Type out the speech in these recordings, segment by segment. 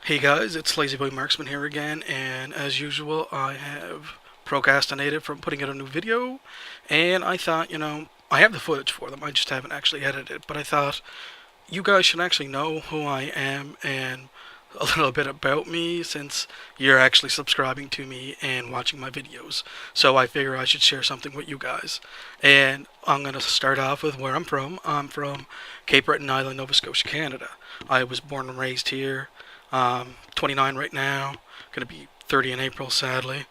Hey guys, it's LaZyboy Marksman here again, and as usual, I have procrastinated from putting out a new video, and I thought, I have the footage for them, I just haven't actually edited it, but I thought you guys should actually know who I am and a little bit about me since you're actually subscribing to me and watching my videos. So I figure I should share something with you guys. And I'm going to start off with where I'm from. I'm from Cape Breton Island, Nova Scotia, Canada. I was born and raised here. 29 right now. Going to be 30 in April, sadly.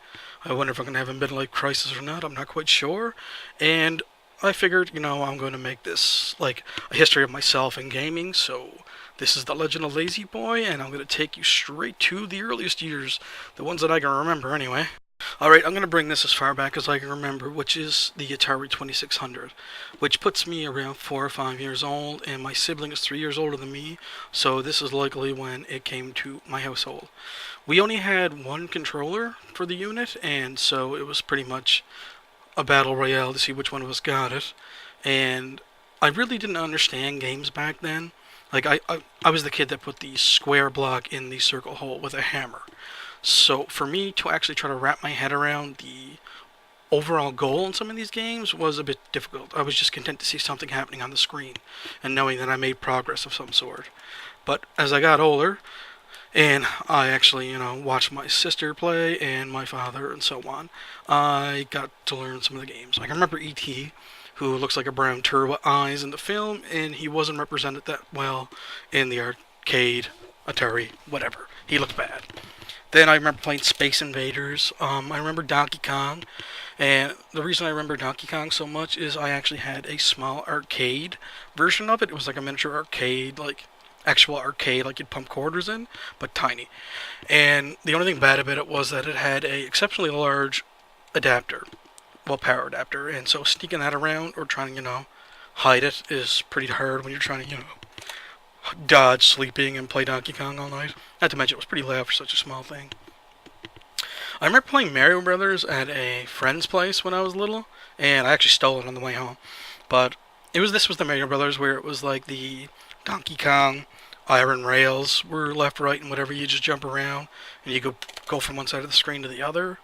I wonder if I'm going to have a midlife crisis or not. I'm not quite sure. And I figured, I'm going to make this like a history of myself in gaming. So this is the Legend of LaZyboy, and I'm going to take you straight to the earliest years, the ones that I can remember anyway. Alright, I'm going to bring this as far back as I can remember, which is the Atari 2600, which puts me around 4 or 5 years old, and my sibling is 3 years older than me, so this is likely when it came to my household. We only had one controller for the unit, and so it was pretty much a battle royale to see which one of us got it, and I really didn't understand games back then. Like, I was the kid that put the square block in the circle hole with a hammer. So for me to actually try to wrap my head around the overall goal in some of these games was a bit difficult. I was just content to see something happening on the screen and knowing that I made progress of some sort. But as I got older, and I actually, watched my sister play and my father and so on, I got to learn some of the games. I can remember E.T., who looks like a brown turd with eyes in the film, and he wasn't represented that well in the arcade, Atari, whatever. He looked bad. Then I remember playing Space Invaders. I remember Donkey Kong. And the reason I remember Donkey Kong so much is I actually had a small arcade version of it. It was like a miniature arcade, like actual arcade, like you'd pump quarters in, but tiny. And the only thing bad about it was that it had a exceptionally large adapter, well, power adapter. And so sneaking that around or trying, hide it is pretty hard when you're trying to, dodge sleeping and play Donkey Kong all night. Not to mention, it was pretty loud for such a small thing. I remember playing Mario Brothers at a friend's place when I was little, and I actually stole it on the way home. But this was the Mario Brothers where it was like the Donkey Kong iron rails were left, right, and whatever. You just jump around and you go from one side of the screen to the other.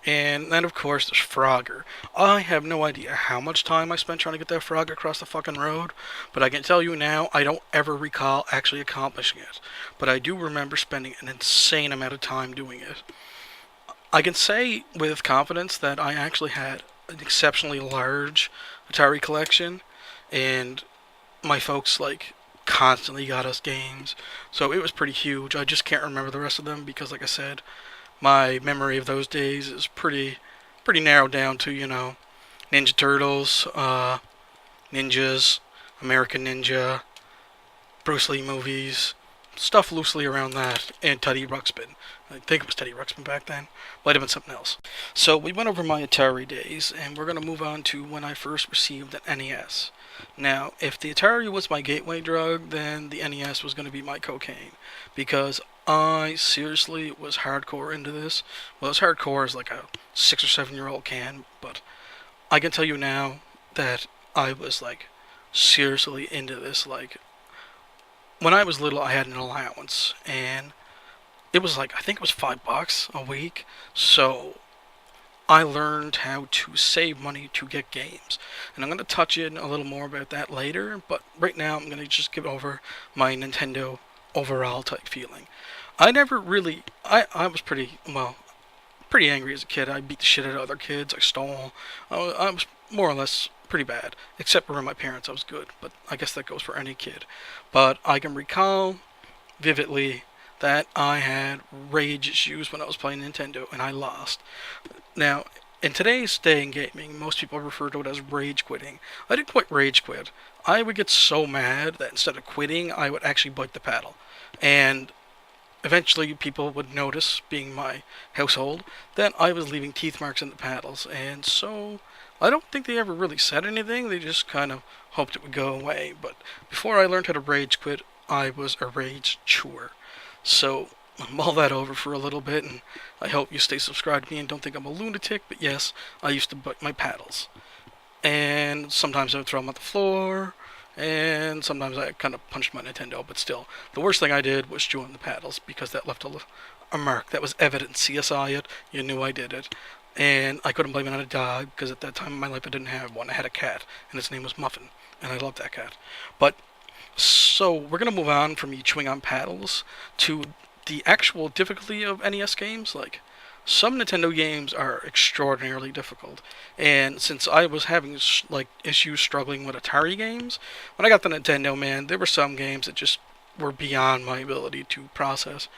And then, of course, there's Frogger. I have no idea how much time I spent trying to get that frog across the fucking road, but I can tell you now, I don't ever recall actually accomplishing it. But I do remember spending an insane amount of time doing it. I can say with confidence that I actually had an exceptionally large Atari collection, and my folks, constantly got us games, so it was pretty huge. I just can't remember the rest of them because, like I said, my memory of those days is pretty narrowed down to, Ninja Turtles, ninjas, American Ninja, Bruce Lee movies, stuff loosely around that, and Teddy Ruxpin. I think it was Teddy Ruxpin back then. Might have been something else. So we went over my Atari days, and we're going to move on to when I first received an NES. Now, if the Atari was my gateway drug, then the NES was going to be my cocaine. Because I seriously was hardcore into this. Well, as hardcore as like a 6 or 7 year old can, but I can tell you now that I was seriously into this. When I was little, I had an allowance, and it was I think it was $5 a week. So I learned how to save money to get games. And I'm going to touch in a little more about that later, but right now I'm going to just give over my Nintendo overall type feeling. I never really, I was pretty angry as a kid. I beat the shit out of other kids, I stole, I was more or less pretty bad. Except around my parents, I was good, but I guess that goes for any kid. But I can recall vividly that I had rage issues when I was playing Nintendo, and I lost. Now, in today's day in gaming, most people refer to it as rage quitting. I didn't quite rage quit. I would get so mad that instead of quitting, I would actually bite the paddle. And eventually people would notice, being my household, that I was leaving teeth marks in the paddles. And so I don't think they ever really said anything. They just kind of hoped it would go away. But before I learned how to rage quit, I was a rage chewer. So I'll mull that over for a little bit, and I hope you stay subscribed to me and don't think I'm a lunatic, but yes, I used to bite my paddles. And sometimes I would throw them on the floor, and sometimes I kind of punched my Nintendo. But still, the worst thing I did was join the paddles because that left a mark. That was evident. CSI it. You knew I did it. And I couldn't blame it on a dog because at that time in my life I didn't have one. I had a cat, and his name was Muffin, and I loved that cat. But so we're gonna move on from me chewing on paddles to the actual difficulty of NES games. Like some Nintendo games are extraordinarily difficult, and since I was having like issues struggling with Atari games, when I got the Nintendo, man, there were some games that just were beyond my ability to process,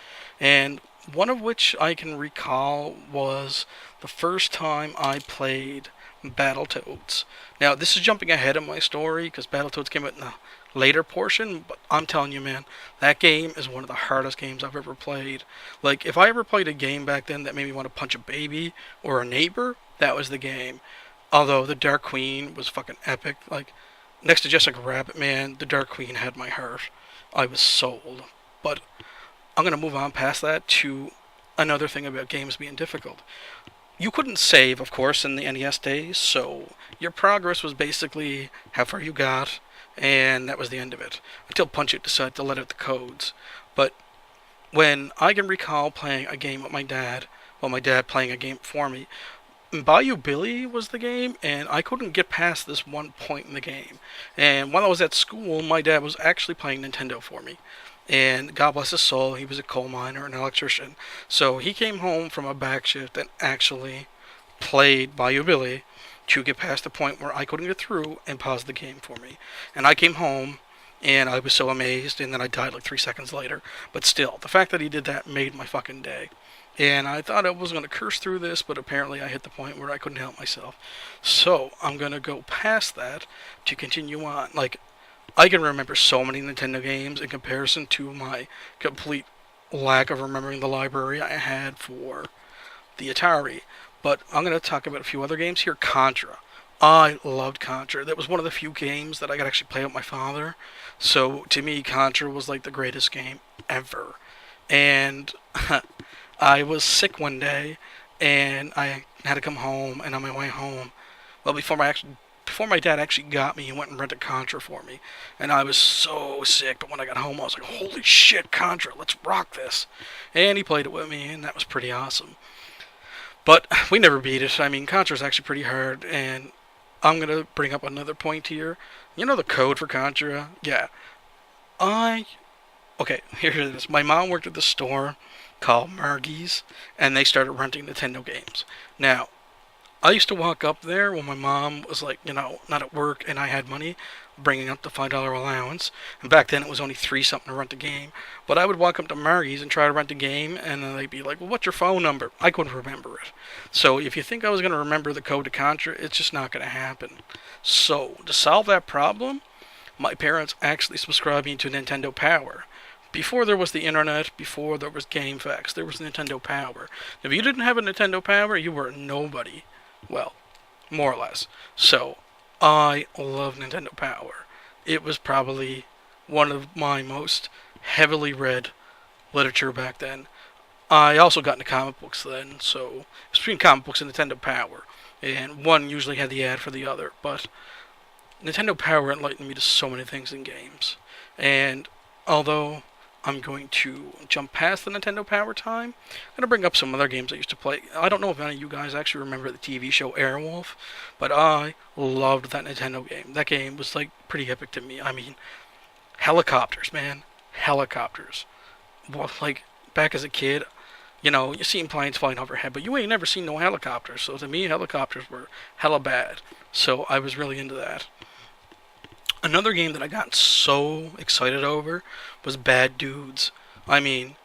and one of which I can recall was the first time I played Battletoads. Now, this is jumping ahead of my story because Battletoads came out in the later portion, but I'm telling you, man, that game is one of the hardest games I've ever played. Like, if I ever played a game back then that made me want to punch a baby or a neighbor, that was the game. Although the Dark Queen was fucking epic. Like, next to Jessica Rabbit, man, the Dark Queen had my heart. I was sold. But I'm going to move on past that to another thing about games being difficult. You couldn't save, of course, in the NES days, so your progress was basically how far you got, and that was the end of it. Until Punch It decided to let out the codes. But when I can recall playing a game with my dad, well, my dad playing a game for me, Bayou Billy was the game, and I couldn't get past this one point in the game. And while I was at school, my dad was actually playing Nintendo for me. And God bless his soul, he was a coal miner, an electrician. So he came home from a back shift and actually played Bayou Billy to get past the point where I couldn't get through and paused the game for me. And I came home and I was so amazed, and then I died like 3 seconds later. But still, the fact that he did that made my fucking day. And I thought I was going to curse through this, but apparently I hit the point where I couldn't help myself. So I'm going to go past that to continue on. Like, I can remember so many Nintendo games in comparison to my complete lack of remembering the library I had for the Atari. But I'm going to talk about a few other games here. Contra. I loved Contra. That was one of the few games that I could actually play with my father. So to me, Contra was like the greatest game ever. And I was sick one day, and I had to come home. And on my way home, well, before my dad actually got me, he went and rented Contra for me. And I was so sick, but when I got home, I was like, holy shit, Contra, let's rock this. And he played it with me, and that was pretty awesome. But we never beat it. I mean, Contra's actually pretty hard, and I'm going to bring up another point here. You know the code for Contra? Yeah. Okay, here it is. My mom worked at the store called Margie's, and they started renting Nintendo games. Now, I used to walk up there when my mom was like, not at work and I had money, bringing up the $5 allowance. And back then it was only 3 something to rent a game. But I would walk up to Margie's and try to rent a game, and then they'd be like, well, what's your phone number? I couldn't remember it. So if you think I was going to remember the code to Contra, it's just not going to happen. So to solve that problem, my parents actually subscribed me to Nintendo Power. Before there was the internet, before there was GameFAQs, there was Nintendo Power. If you didn't have a Nintendo Power, you were nobody. Well, more or less. So, I love Nintendo Power. It was probably one of my most heavily read literature back then. I also got into comic books then, so it was between comic books and Nintendo Power. And one usually had the ad for the other, but Nintendo Power enlightened me to so many things in games. And although I'm going to jump past the Nintendo Power time, I'm going to bring up some other games I used to play. I don't know if any of you guys actually remember the TV show Airwolf, but I loved that Nintendo game. That game was like pretty epic to me. I mean, helicopters, man. Helicopters. Well, like, back as a kid, you seen planes flying overhead, but you ain't never seen no helicopters. So to me, helicopters were hella bad. So I was really into that. Another game that I got so excited over was Bad Dudes. I mean,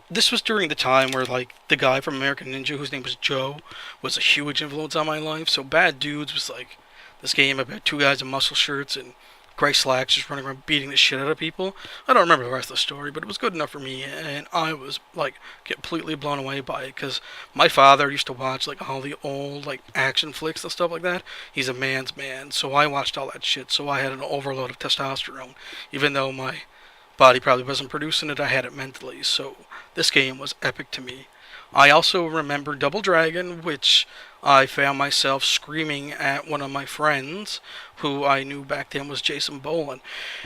this was during the time where, like, the guy from American Ninja, whose name was Joe, was a huge influence on my life. So Bad Dudes was like this game about 2 guys in muscle shirts and gray slacks just running around beating the shit out of people. I don't remember the rest of the story, but it was good enough for me, and I was like completely blown away by it because my father used to watch like all the old like action flicks and stuff like that. He's a man's man, so I watched all that shit. So I had an overload of testosterone, even though my body probably wasn't producing it. I had it mentally. So this game was epic to me. I also remember Double Dragon, which I found myself screaming at one of my friends, who I knew back then was Jason Bolin,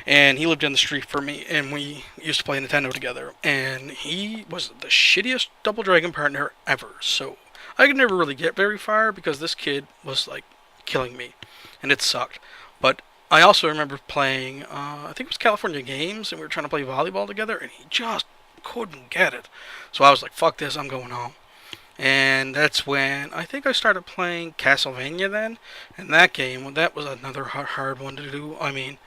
and he lived in the street from me, and we used to play Nintendo together, and he was the shittiest Double Dragon partner ever, so I could never really get very far because this kid was like killing me, and it sucked. But I also remember playing, I think it was California Games, and we were trying to play volleyball together, and he just couldn't get it. So I was like, fuck this, I'm going home. And that's when I think I started playing Castlevania then. And that game, well, that was another hard one to do. I mean,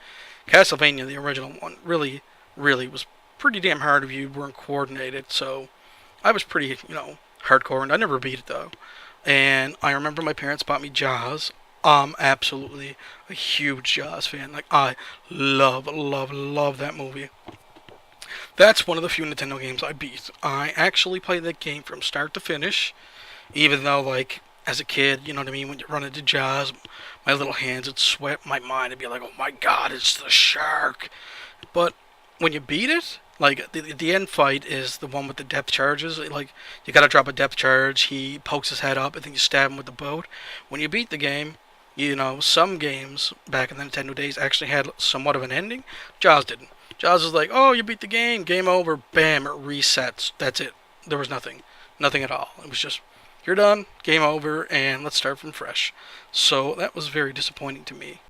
Castlevania, the original one, really was pretty damn hard if you weren't coordinated. So I was pretty, hardcore, and I never beat it though. And I remember my parents bought me Jaws. I'm absolutely a huge Jaws fan. Like, I love that movie. That's one of the few Nintendo games I beat. I actually played that game from start to finish, even though, like, as a kid, you know what I mean, when you run into Jaws, my little hands would sweat, my mind would be like, oh my god, it's the shark. But when you beat it, like, the end fight is the one with the depth charges. Like, you gotta drop a depth charge, he pokes his head up, and then you stab him with the boat. When you beat the game, some games back in the Nintendo days actually had somewhat of an ending. Jaws didn't. Jaws was like, oh, you beat the game over, bam, it resets. That's it. There was nothing. Nothing at all. It was just, you're done, game over, and let's start from fresh. So that was very disappointing to me.